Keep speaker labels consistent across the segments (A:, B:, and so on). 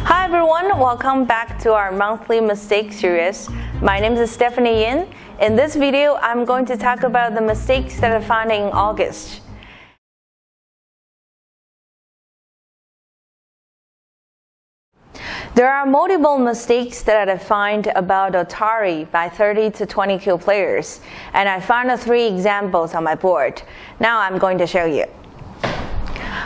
A: Hi everyone, welcome back to our monthly mistake series. My name is Stephanie Yin. In this video, I'm going to talk about the mistakes that I found in August. There are multiple mistakes that I find about ATARI by 30 to 20 Kyu Players, and I found 3 examples on my board. Now I'm going to show you.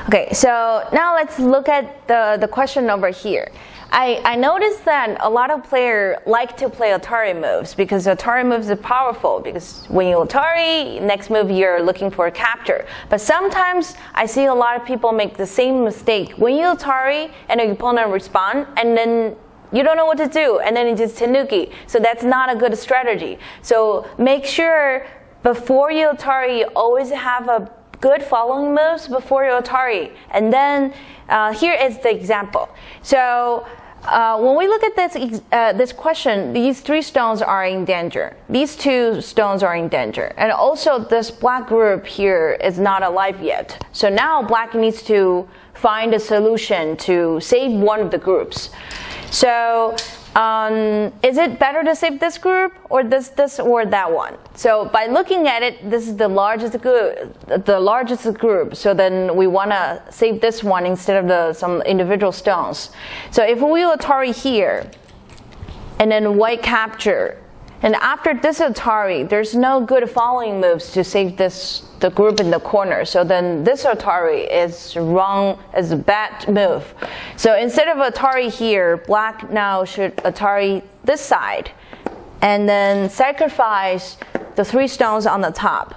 A: Okay, so now let's look at the question over here. I noticed that a lot of players like to play ATARI moves because ATARI moves are powerful, because when you ATARI, next move you're looking for a capture. But sometimes I see a lot of people make the same mistake. When you ATARI and your opponent respond, and then you don't know what to do, and then it just tenuki. So that's not a good strategy. So make sure before you ATARI, you always have a good following moves before you ATARI. And then here is the example. So when we look at this question, these 3 stones are in danger. These 2 stones are in danger. And also this black group here is not alive yet. So now black needs to find a solution to save one of the groups. So is it better to save this group or this or that one? So by looking at it, this is the largest group. So then we want to save this one instead of some individual stones. So if we ATARI here, and then white capture, and after this ATARI, there's no good following moves to save the group in the corner. So then this ATARI is wrong, is a bad move. So instead of ATARI here, black now should ATARI this side, and then sacrifice the 3 stones on the top.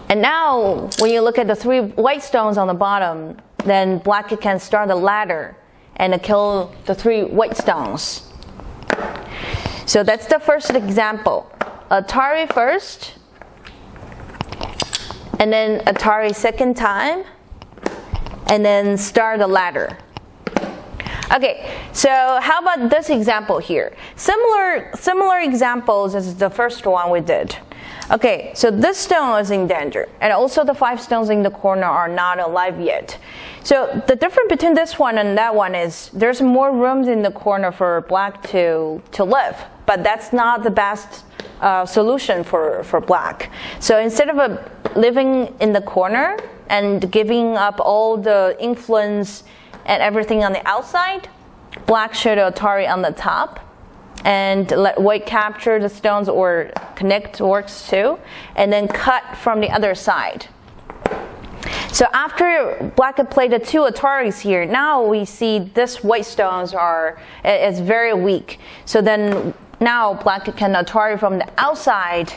A: And now, when you look at the 3 white stones on the bottom, then black can start the ladder and kill the 3 white stones. So that's the first example. ATARI first, and then ATARI second time, and then start the ladder. Okay, so how about this example here? Similar examples as the first one we did. Okay, so this stone is in danger, and also the 5 stones in the corner are not alive yet. So the difference between this one and that one is there's more rooms in the corner for black to live, but that's not the best solution for black. So instead of living in the corner and giving up all the influence and everything on the outside, black should ATARI on the top and let white capture the stones or connect works too, and then cut from the other side. So after black had played the 2 ATARIs here, now we see this white stones is very weak. So then now black can ATARI from the outside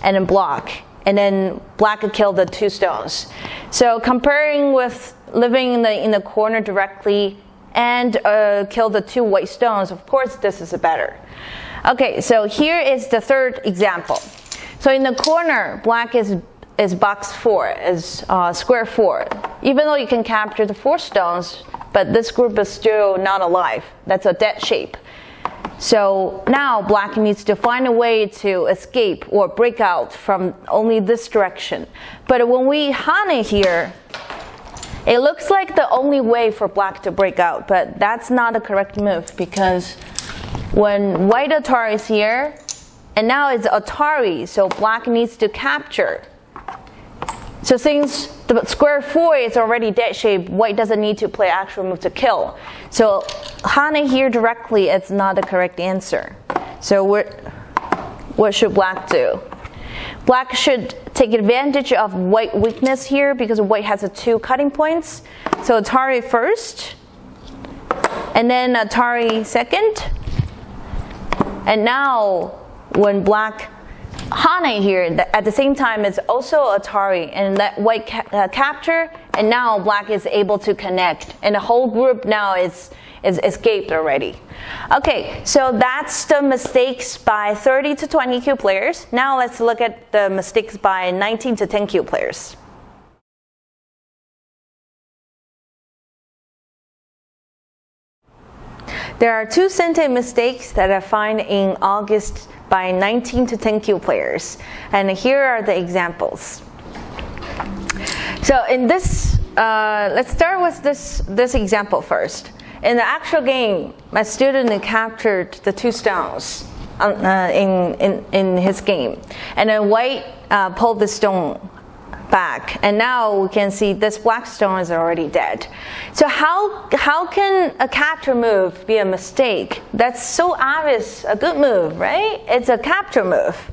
A: and then block, and then black could kill the 2 stones. So comparing with living in the corner directly and kill the 2 white stones, of course this is better. Okay, so here is the third example. So in the corner, black is box 4, is square 4. Even though you can capture the 4 stones, but this group is still not alive. That's a dead shape. So now black needs to find a way to escape or break out from only this direction. But when we hane here, it looks like the only way for black to break out, but that's not a correct move, because when white ATARI is here, and now it's ATARI, so black needs to capture. So since the square 4 is already dead shape, white doesn't need to play actual move to kill. So hane here directly is not the correct answer. So what should black do? Black should take advantage of white weakness here, because white has 2 cutting points. So ATARI first, and then ATARI second. And now when black hane here, at the same time is also ATARI, and let white capture, and now black is able to connect, and the whole group now is escaped already. Okay, so that's the mistakes by 30 to 20 Kyu Players. Now let's look at the mistakes by 19 to 10 Kyu Players. There are 2 SENTE mistakes that I find in August by 19 to 10 Kyu Players, and here are the examples. So in this let's start with this example first. In the actual game, my student captured the 2 stones in his game, and then white pulled the stone back, and now we can see this black stone is already dead. So how can a capture move be a mistake? That's so obvious, a good move, right? It's a capture move.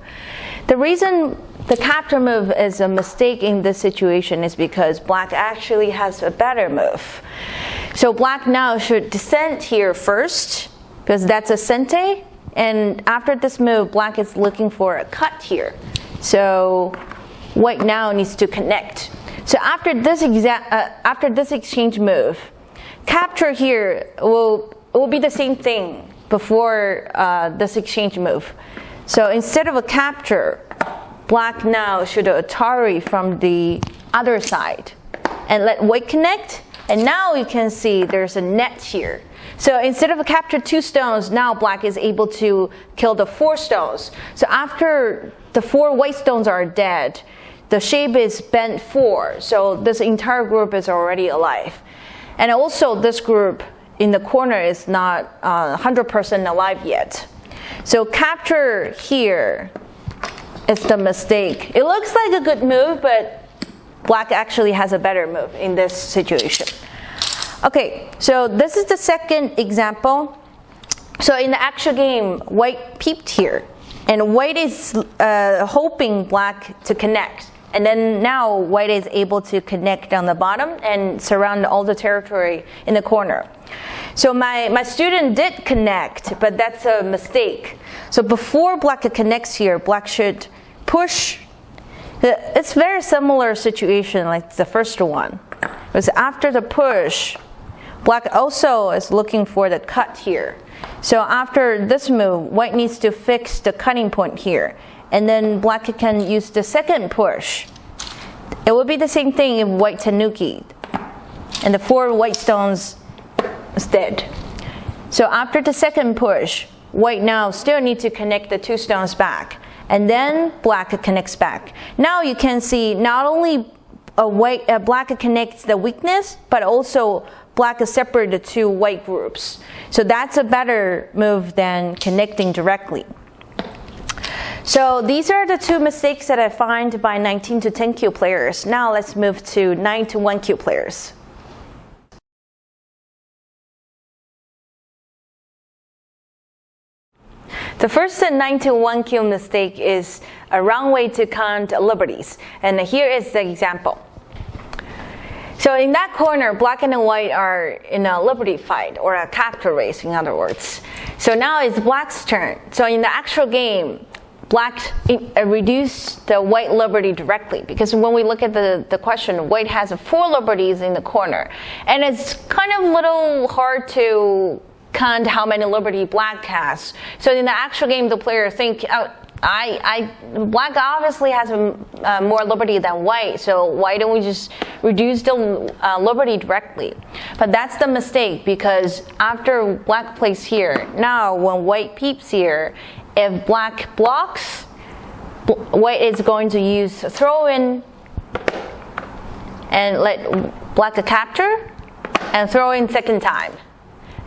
A: The reason the capture move is a mistake in this situation is because black actually has a better move. So black now should descend here first, because that's a SENTE, and after this move, black is looking for a cut here. So white now needs to connect. So after this exchange move, capture here will be the same thing before this exchange move. So instead of a capture, black now should ATARI from the other side and let white connect. And now you can see there's a net here. So instead of a capture 2 stones, now black is able to kill the 4 stones. So after the 4 white stones are dead, the shape is bent 4. So this entire group is already alive. And also this group in the corner is not 100% alive yet. So capture here is the mistake. It looks like a good move, but black actually has a better move in this situation. Okay, so this is the second example. So in the actual game, white peeped here, and white is hoping black to connect. And then now white is able to connect on the bottom and surround all the territory in the corner. So my student did connect, but that's a mistake. So before black connects here, black should push. It's very similar situation like the first one. Because after the push, black also is looking for the cut here. So after this move, white needs to fix the cutting point here. And then black can use the second push. It will be the same thing if white tanuki. And the 4 white stones is dead. So after the second push, white now still need to connect the 2 stones back. And then black connects back. Now you can see not only black connects the weakness, but also black separates the 2 white groups. So that's a better move than connecting directly. So these are the 2 mistakes that I find by 19 to 10 Kyu players. Now let's move to 9 to 1 Kyu players. The first 9 to 1 Kyu mistake is a wrong way to count liberties. And here is the example. So in that corner, black and white are in a liberty fight, or a capture race, in other words. So now it's black's turn. So in the actual game, black reduced the white liberty directly, because when we look at the question, white has 4 liberties in the corner. And it's kind of a little hard to count how many liberty black has. So in the actual game, the player think, black obviously has more liberty than white, so why don't we just reduce the liberty directly? But that's the mistake, because after black plays here, now when white peeps here, if black blocks, white is going to use throw in and let black capture and throw in second time.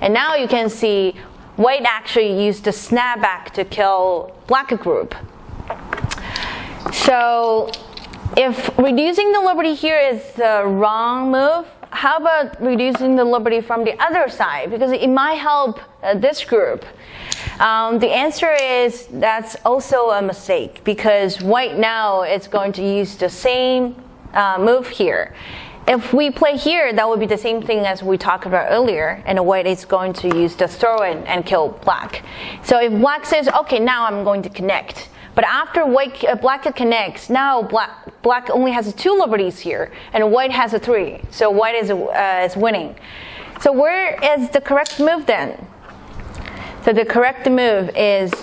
A: And now you can see white actually used the snapback to kill black group. So if reducing the liberty here is the wrong move, how about reducing the liberty from the other side? Because it might help this group. The answer is that's also a mistake, because white now is going to use the same move here. If we play here, that would be the same thing as we talked about earlier, and white is going to use the throw-in and kill black. So if black says, okay, now I'm going to connect, but after black connects, now black only has 2 liberties here, and white has 3. So white is winning. So where is the correct move then? So the correct move is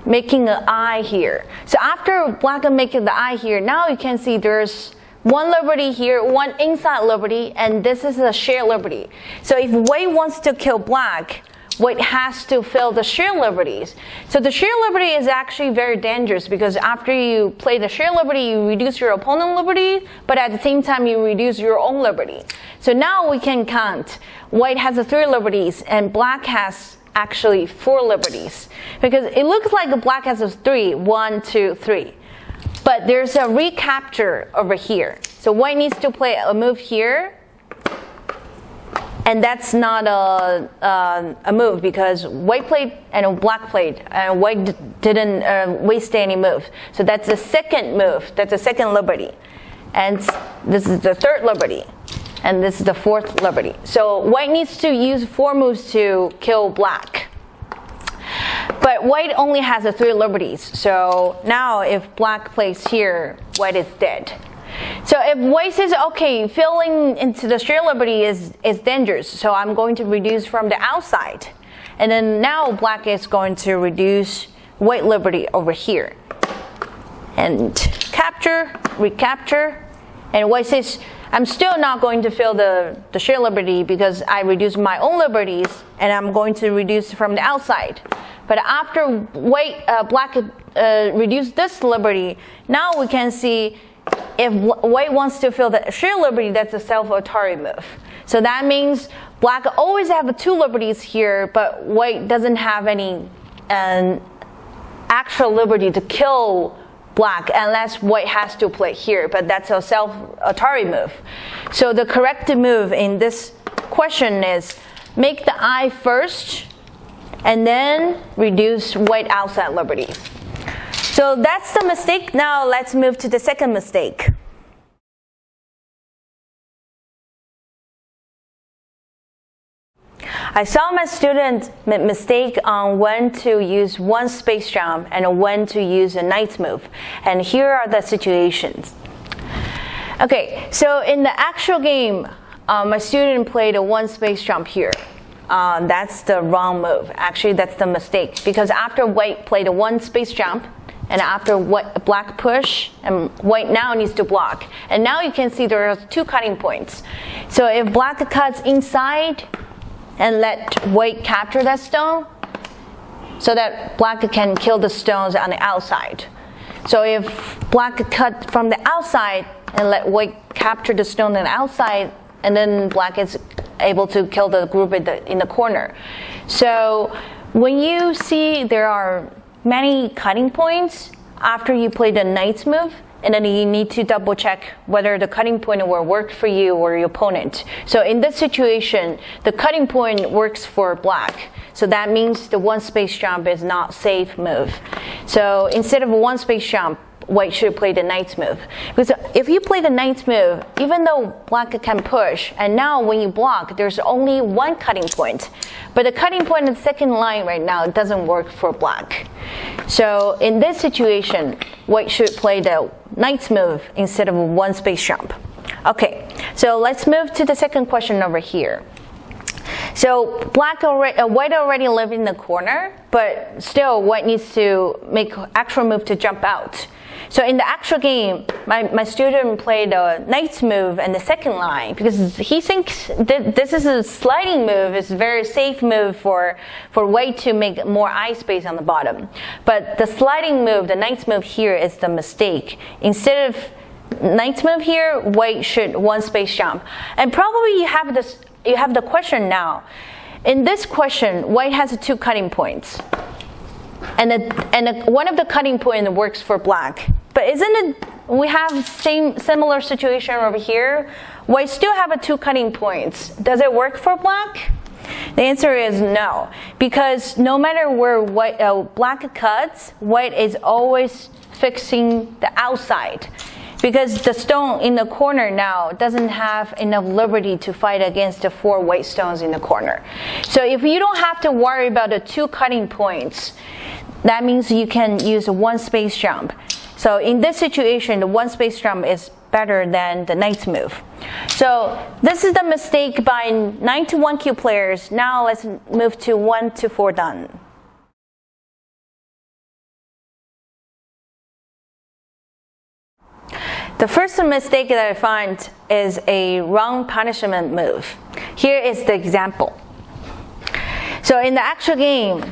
A: making an eye here. So after black making the eye here, now you can see there's 1 liberty here, 1 inside liberty, and this is a shared liberty. So if white wants to kill black, white has to fill the sheer liberties. So the sheer liberty is actually very dangerous because after you play the sheer liberty, you reduce your opponent's liberty, but at the same time you reduce your own liberty. So now we can count. White has the 3 liberties and black has actually 4 liberties. Because it looks like black has 3, 1, 2, 3. But there's a recapture over here. So white needs to play a move here. And that's not a move because white played and black played, and white didn't waste any move. So that's the second move. That's the second liberty. And this is the third liberty. And this is the 4th liberty. So white needs to use 4 moves to kill black. But white only has the 3 liberties. So now if black plays here, white is dead. So if white says, okay, filling into the sheer liberty is dangerous, so I'm going to reduce from the outside. And then now black is going to reduce white liberty over here. And capture, recapture. And white says, I'm still not going to fill the sheer liberty because I reduced my own liberties and I'm going to reduce from the outside. But after black reduced this liberty, now we can see if white wants to fill the sheer liberty, that's a self-ATARI move. So that means black always have 2 liberties here, but white doesn't have any actual liberty to kill black unless white has to play here, but that's a self-ATARI move. So the correct move in this question is make the eye first and then reduce white outside liberties. So that's the mistake. Now let's move to the second mistake. I saw my student make mistake on when to use one space jump and when to use a knight's move. And here are the situations. Okay, so in the actual game, my student played a 1 space jump here. That's the wrong move. Actually, that's the mistake. Because after white played a 1 space jump, and after black push, and white now needs to block. And now you can see there are 2 cutting points. So if black cuts inside and let white capture that stone, so that black can kill the stones on the outside. So if black cut from the outside and let white capture the stone on the outside, and then black is able to kill the group in the corner. So when you see there are many cutting points after you play the knight's move, and then you need to double check whether the cutting point will work for you or your opponent. So in this situation, the cutting point works for black. So that means the 1 space jump is not safe move. So instead of a 1 space jump, white should play the knight's move. Because if you play the knight's move, even though black can push, and now when you block, there's only 1 cutting point. But the cutting point in the second line right now doesn't work for black. So in this situation, white should play the knight's move instead of a 1 space jump. Okay, so let's move to the second question over here. So white already lived in the corner, but still white needs to make actual move to jump out. So in the actual game, my student played a knight's move and the second line because he thinks that this is a sliding move. It's a very safe move for white to make more eye space on the bottom. But the sliding move, the knight's move here is the mistake. Instead of knight's move here, white should 1 space jump. And probably you have the question now. In this question, white has 2 cutting points. And one of the cutting points works for black. But isn't it, we have similar situation over here? White still have 2 cutting points. Does it work for black? The answer is no. Because no matter where black cuts, white is always fixing the outside. Because the stone in the corner now doesn't have enough liberty to fight against the 4 white stones in the corner. So if you don't have to worry about the 2 cutting points, that means you can use a 1 space jump. So in this situation, the 1 space jump is better than the knight's move. So this is the mistake by 9 to 1 Kyu players. Now let's move to 1 to 4 done. The first mistake that I find is a wrong punishment move. Here is the example. So in the actual game,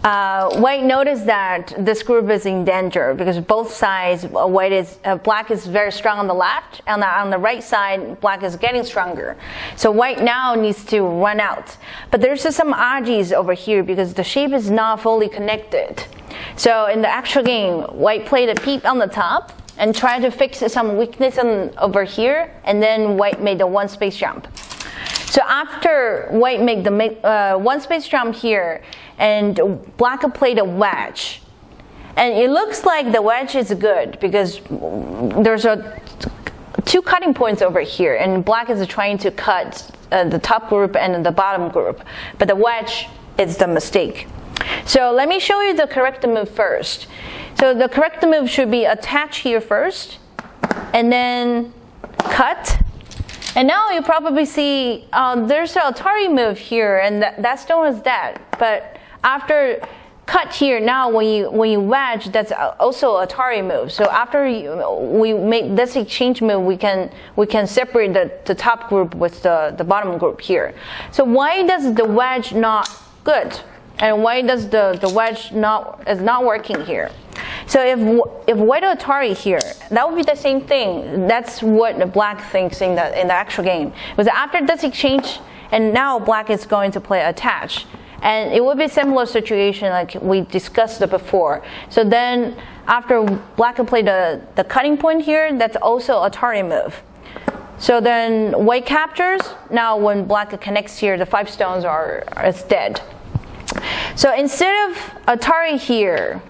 A: white noticed that this group is in danger because both sides, black is very strong on the left, and on the right side, black is getting stronger. So white now needs to run out. But there's just some oddities over here because the shape is not fully connected. So in the actual game, white played a peep on the top and tried to fix some weakness over here, and then white made a one space jump. So after white made the one space jump here, and black played a wedge, and it looks like the wedge is good because there's two cutting points over here, and black is trying to cut the top group and the bottom group, but the wedge is the mistake. So let me show you the correct move first. So the correct move should be attach here first, and then cut. And now you probably see there's an ATARI move here, and that stone is dead. But after cut here, now when you wedge, that's also an ATARI move. So after we make this exchange move, we can separate the top group with the bottom group here. So why does the wedge not good? And why does the wedge is not working here? So if white ATARI here, that would be the same thing. That's what the black thinks in the actual game. Because after this exchange, and now black is going to play attach, and it would be a similar situation like we discussed before. So then after black can play the cutting point here, that's also ATARI move. So then white captures. Now when black connects here, the 5 stones is dead. So instead of ATARI here,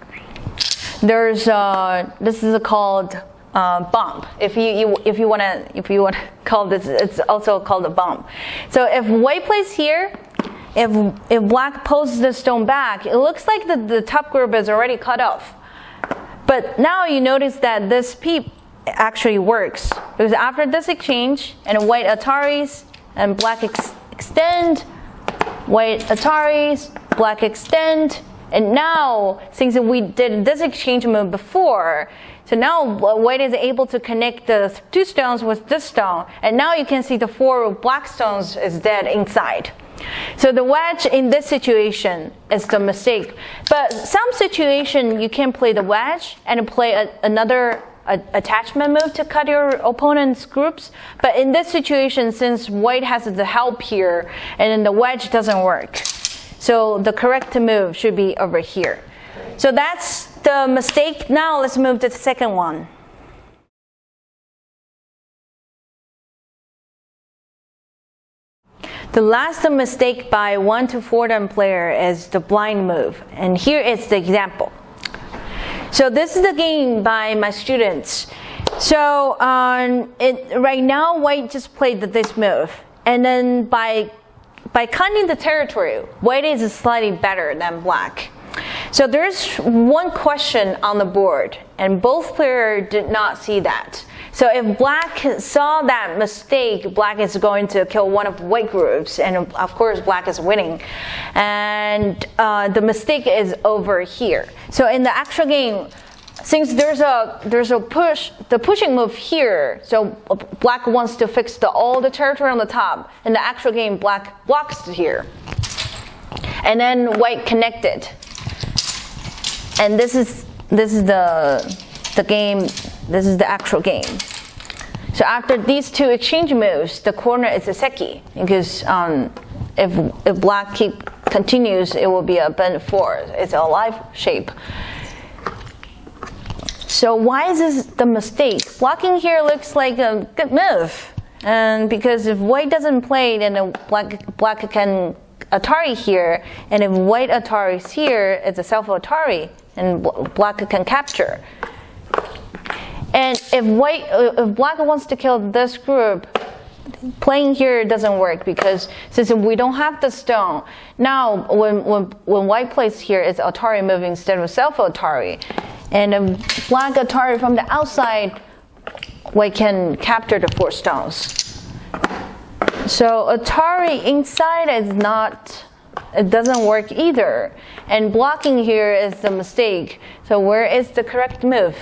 A: there's this is called bump. If you want to call this, it's also called a bump. So if white plays here, if black pulls the stone back, it looks like the top group is already cut off. But now you notice that this peep actually works because after this exchange and white ATARIs and black extend, white ATARIs, black extend, and now since we did this exchange move before, so now white is able to connect the 2 stones with this stone, and now you can see the 4 black stones is dead inside. So the wedge in this situation is the mistake. But some situation you can play the wedge and play another attachment move to cut your opponent's groups. But in this situation, since white has the help here, and then the wedge doesn't work. So the correct move should be over here. So that's the mistake. Now let's move to the second one. The last mistake by 1 to 4 down player is the blind move. And here is the example. So this is the game by my students. So right now, white just played this move. And then by cutting the territory, white is slightly better than black. So there's one question on the board, and both players did not see that. So if black saw that mistake, black is going to kill one of white groups, and of course black is winning. And the mistake is over here. So in the actual game, since there's a push, the pushing move here, so black wants to fix all the territory on the top. In the actual game, black blocks here, and then white connected. And this is the game. This is the actual game. So after these 2 exchange moves, the corner is a seki because if black continues, it will be a bend 4. It's a live shape. So why is this the mistake? Blocking here looks like a good move, and because if white doesn't play, then black can ATARI here, and if white ATARIs here, it's a self ATARI, and black can capture. And if black wants to kill this group, playing here doesn't work because since we don't have the stone, now when white plays here, it's ATARI move instead of self ATARI. And if black ATARI from the outside, white can capture the 4 stones. So ATARI inside it doesn't work either. And blocking here is the mistake. So where is the correct move?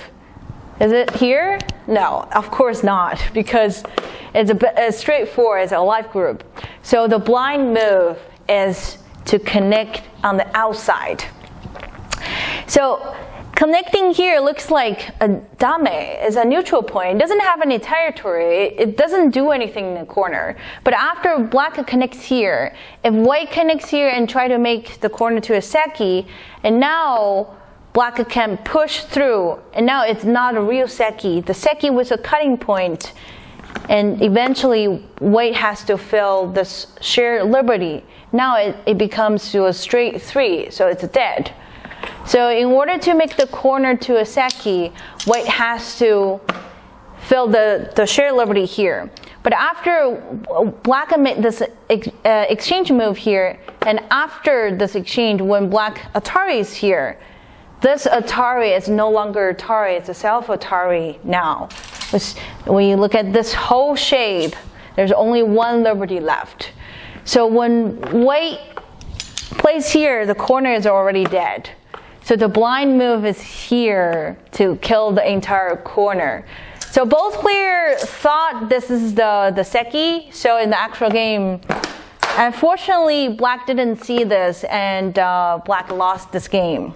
A: Is it here? No, of course not, because it's straightforward, it's a live group. So the blind move is to connect on the outside. So connecting here looks like a dame is a neutral point. It doesn't have any territory. It doesn't do anything in the corner. But after black connects here, if white connects here and try to make the corner to a seki, and now black can push through, and now it's not a real seki. The seki was a cutting point, and eventually white has to fill this shared liberty. Now it becomes to a straight 3, so it's dead. So in order to make the corner to a seki, white has to fill the shared liberty here. But after black made this exchange move here, and after this exchange, when black ATARI is here, this ATARI is no longer ATARI, it's a self-ATARI now. When you look at this whole shape, there's only one liberty left. So when white plays here, the corner is already dead. So the blind move is here to kill the entire corner. So both players thought this is the seki, so in the actual game, unfortunately, black didn't see this, and black lost this game.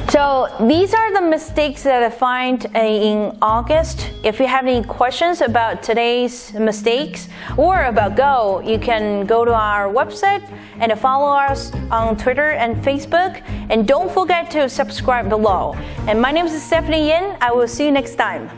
A: So these are the mistakes that I find in August. If you have any questions about today's mistakes or about Go, you can go to our website and follow us on Twitter and Facebook. And don't forget to subscribe below. And my name is Stephanie Yin. I will see you next time.